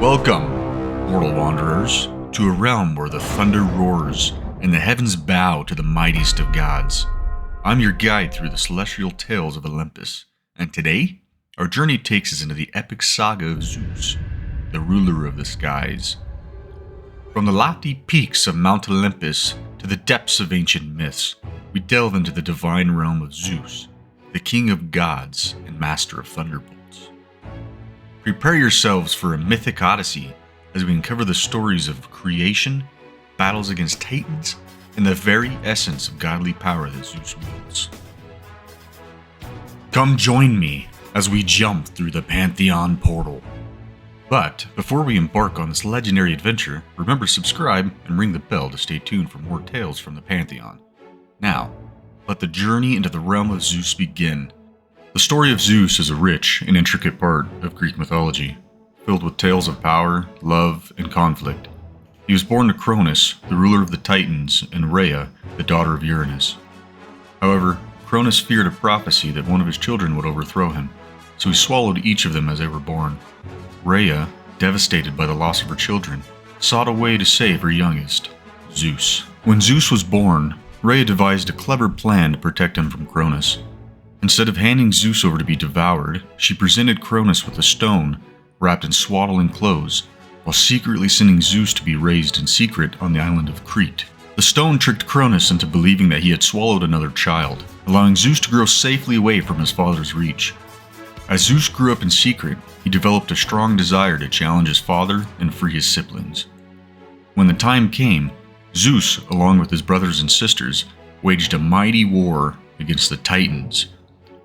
Welcome, mortal wanderers, to a realm where the thunder roars and the heavens bow to the mightiest of gods. I'm your guide through the celestial tales of Olympus, and today, our journey takes us into the epic saga of Zeus, the ruler of the skies. From the lofty peaks of Mount Olympus to the depths of ancient myths, we delve into the divine realm of Zeus, the king of gods and master of thunderbolts. Prepare yourselves for a mythic odyssey as we uncover the stories of creation, battles against titans, and the very essence of godly power that Zeus wields. Come join me as we jump through the Pantheon portal. But before we embark on this legendary adventure, remember to subscribe and ring the bell to stay tuned for more tales from the Pantheon. Now, let the journey into the realm of Zeus begin. The story of Zeus is a rich and intricate part of Greek mythology, filled with tales of power, love, and conflict. He was born to Cronus, the ruler of the Titans, and Rhea, the daughter of Uranus. However, Cronus feared a prophecy that one of his children would overthrow him, so he swallowed each of them as they were born. Rhea, devastated by the loss of her children, sought a way to save her youngest, Zeus. When Zeus was born, Rhea devised a clever plan to protect him from Cronus. Instead of handing Zeus over to be devoured, she presented Cronus with a stone wrapped in swaddling clothes, while secretly sending Zeus to be raised in secret on the island of Crete. The stone tricked Cronus into believing that he had swallowed another child, allowing Zeus to grow safely away from his father's reach. As Zeus grew up in secret, he developed a strong desire to challenge his father and free his siblings. When the time came, Zeus, along with his brothers and sisters, waged a mighty war against the Titans,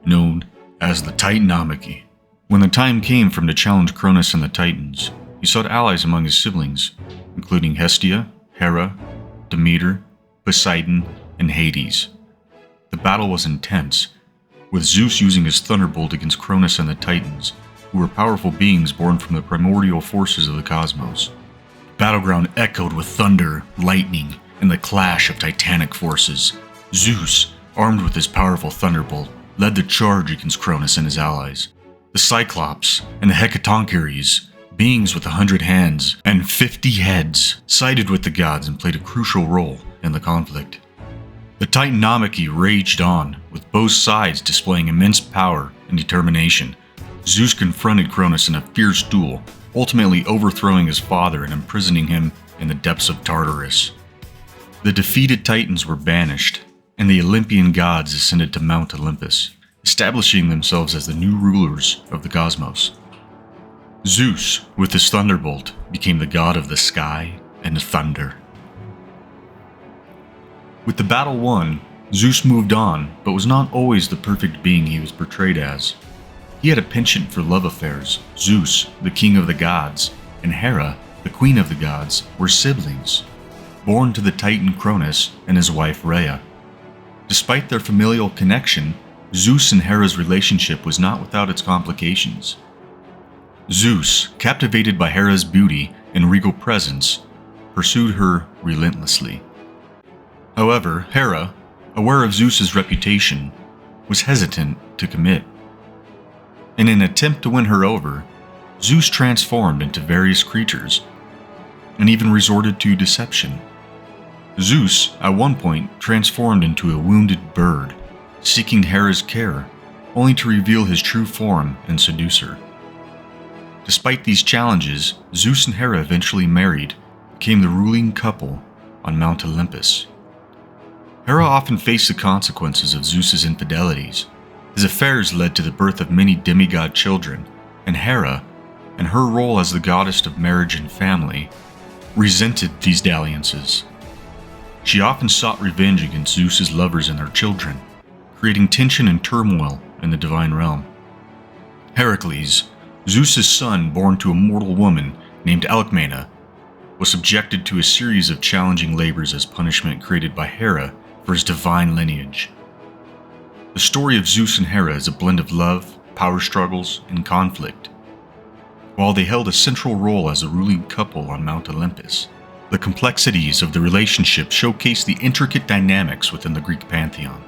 known as the Titanomachy. When the time came for him to challenge Cronus and the Titans, he sought allies among his siblings, including Hestia, Hera, Demeter, Poseidon, and Hades. The battle was intense, with Zeus using his thunderbolt against Cronus and the Titans, who were powerful beings born from the primordial forces of the cosmos. The battleground echoed with thunder, lightning, and the clash of titanic forces. Zeus, armed with his powerful thunderbolt, led the charge against Cronus and his allies. The Cyclops and the Hecatoncheires, beings with 100 hands and 50 heads, sided with the gods and played a crucial role in the conflict. The Titanomachy raged on, with both sides displaying immense power and determination. Zeus confronted Cronus in a fierce duel, ultimately overthrowing his father and imprisoning him in the depths of Tartarus. The defeated Titans were banished, and the Olympian gods ascended to Mount Olympus, establishing themselves as the new rulers of the cosmos. Zeus, with his thunderbolt, became the god of the sky and the thunder. With the battle won, Zeus moved on, but was not always the perfect being he was portrayed as. He had a penchant for love affairs. Zeus, the king of the gods, and Hera, the queen of the gods, were siblings, born to the Titan Cronus and his wife Rhea. Despite their familial connection, Zeus and Hera's relationship was not without its complications. Zeus, captivated by Hera's beauty and regal presence, pursued her relentlessly. However, Hera, aware of Zeus's reputation, was hesitant to commit. In an attempt to win her over, Zeus transformed into various creatures, and even resorted to deception. Zeus, at one point, transformed into a wounded bird, seeking Hera's care, only to reveal his true form and seduce her. Despite these challenges, Zeus and Hera eventually married, became the ruling couple on Mount Olympus. Hera often faced the consequences of Zeus's infidelities. His affairs led to the birth of many demigod children, and Hera, in her role as the goddess of marriage and family, resented these dalliances. She often sought revenge against Zeus's lovers and their children, creating tension and turmoil in the divine realm. Heracles, Zeus's son born to a mortal woman named Alcmena, was subjected to a series of challenging labors as punishment created by Hera for his divine lineage. The story of Zeus and Hera is a blend of love, power struggles, and conflict. While they held a central role as a ruling couple on Mount Olympus, the complexities of the relationship showcase the intricate dynamics within the Greek pantheon.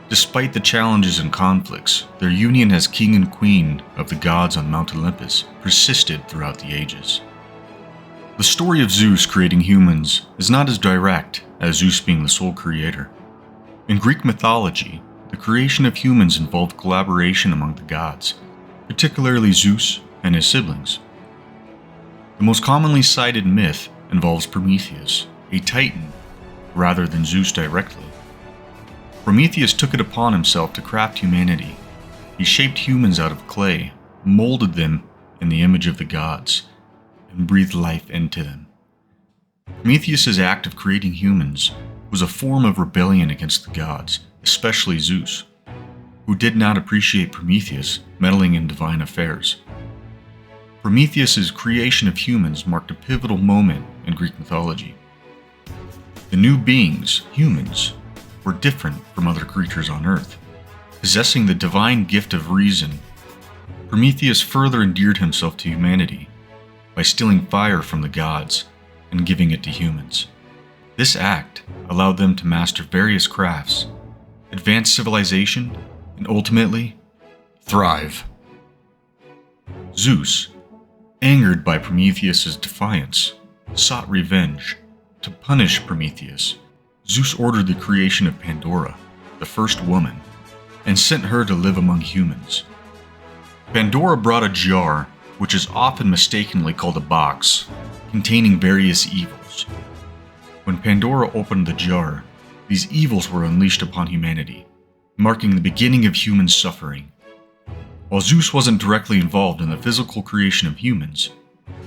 Despite the challenges and conflicts, their union as king and queen of the gods on Mount Olympus persisted throughout the ages. The story of Zeus creating humans is not as direct as Zeus being the sole creator. In Greek mythology, the creation of humans involved collaboration among the gods, particularly Zeus and his siblings. The most commonly cited myth involves Prometheus, a titan, rather than Zeus directly. Prometheus took it upon himself to craft humanity. He shaped humans out of clay, molded them in the image of the gods, and breathed life into them. Prometheus' act of creating humans was a form of rebellion against the gods, especially Zeus, who did not appreciate Prometheus meddling in divine affairs. Prometheus' creation of humans marked a pivotal moment in Greek mythology. The new beings, humans, were different from other creatures on Earth. Possessing the divine gift of reason, Prometheus further endeared himself to humanity by stealing fire from the gods and giving it to humans. This act allowed them to master various crafts, advance civilization, and ultimately thrive. Zeus, angered by Prometheus' defiance, sought revenge. To punish Prometheus, Zeus ordered the creation of Pandora, the first woman, and sent her to live among humans. Pandora brought a jar, which is often mistakenly called a box, containing various evils. When Pandora opened the jar, these evils were unleashed upon humanity, marking the beginning of human suffering. While Zeus wasn't directly involved in the physical creation of humans,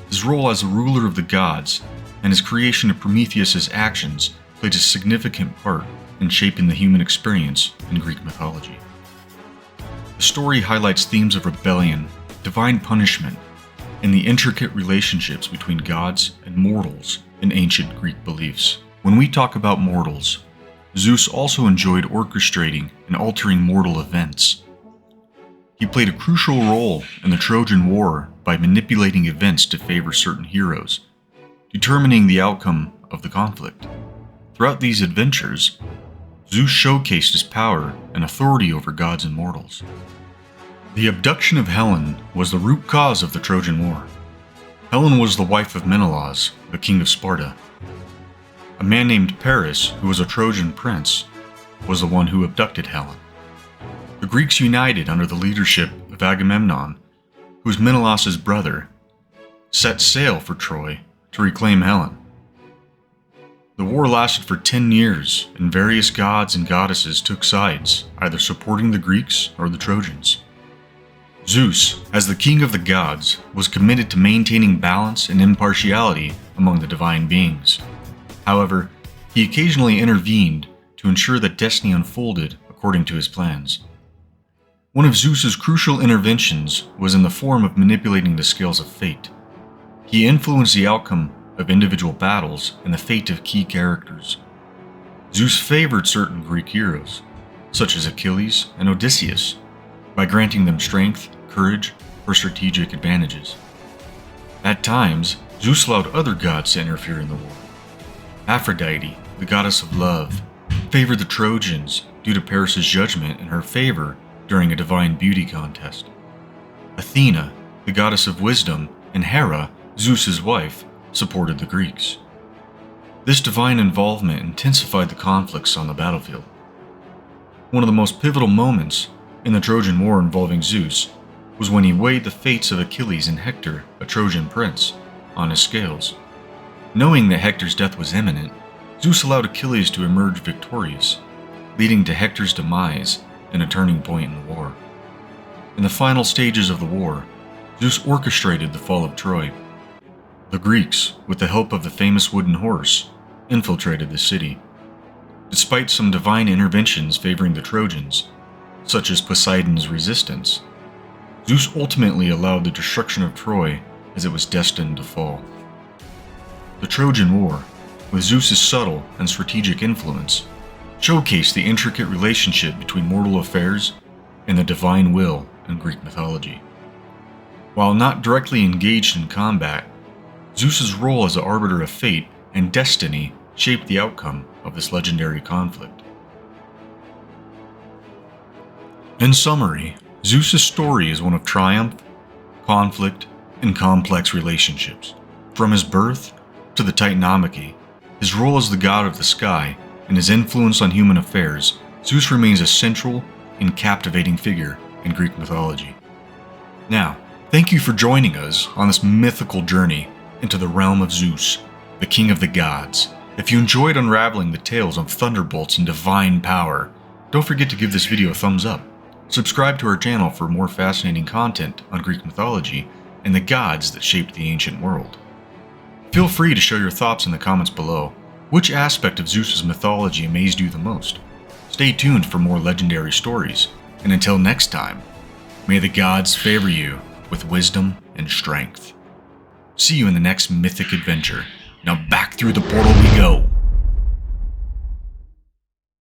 his role as a ruler of the gods and his creation of Prometheus' actions played a significant part in shaping the human experience in Greek mythology. The story highlights themes of rebellion, divine punishment, and the intricate relationships between gods and mortals in ancient Greek beliefs. When we talk about mortals, Zeus also enjoyed orchestrating and altering mortal events. He played a crucial role in the Trojan War by manipulating events to favor certain heroes, determining the outcome of the conflict. Throughout these adventures, Zeus showcased his power and authority over gods and mortals. The abduction of Helen was the root cause of the Trojan War. Helen was the wife of Menelaus, the king of Sparta. A man named Paris, who was a Trojan prince, was the one who abducted Helen. The Greeks united under the leadership of Agamemnon, who was Menelaus' brother, set sail for Troy to reclaim Helen. The war lasted for 10 years, and various gods and goddesses took sides, either supporting the Greeks or the Trojans. Zeus, as the king of the gods, was committed to maintaining balance and impartiality among the divine beings. However, he occasionally intervened to ensure that destiny unfolded according to his plans. One of Zeus's crucial interventions was in the form of manipulating the scales of fate. He influenced the outcome of individual battles and the fate of key characters. Zeus favored certain Greek heroes, such as Achilles and Odysseus, by granting them strength, courage, or strategic advantages. At times, Zeus allowed other gods to interfere in the war. Aphrodite, the goddess of love, favored the Trojans due to Paris' judgment in her favor during a divine beauty contest. Athena, the goddess of wisdom, and Hera, Zeus' wife, supported the Greeks. This divine involvement intensified the conflicts on the battlefield. One of the most pivotal moments in the Trojan War involving Zeus was when he weighed the fates of Achilles and Hector, a Trojan prince, on his scales. Knowing that Hector's death was imminent, Zeus allowed Achilles to emerge victorious, leading to Hector's demise and a turning point in the war. In the final stages of the war, Zeus orchestrated the fall of Troy. The Greeks, with the help of the famous wooden horse, infiltrated the city. Despite some divine interventions favoring the Trojans, such as Poseidon's resistance, Zeus ultimately allowed the destruction of Troy as it was destined to fall. The Trojan War, with Zeus's subtle and strategic influence, showcased the intricate relationship between mortal affairs and the divine will in Greek mythology. While not directly engaged in combat, Zeus's role as the arbiter of fate and destiny shaped the outcome of this legendary conflict. In summary, Zeus's story is one of triumph, conflict, and complex relationships. From his birth to the Titanomachy, his role as the god of the sky, and his influence on human affairs, Zeus remains a central and captivating figure in Greek mythology. Now, thank you for joining us on this mythical journey into the realm of Zeus, the king of the gods. If you enjoyed unraveling the tales of thunderbolts and divine power, don't forget to give this video a thumbs up. Subscribe to our channel for more fascinating content on Greek mythology and the gods that shaped the ancient world. Feel free to share your thoughts in the comments below. Which aspect of Zeus's mythology amazed you the most? Stay tuned for more legendary stories, and until next time, may the gods favor you with wisdom and strength. See you in the next mythic adventure. Now back through the portal we go.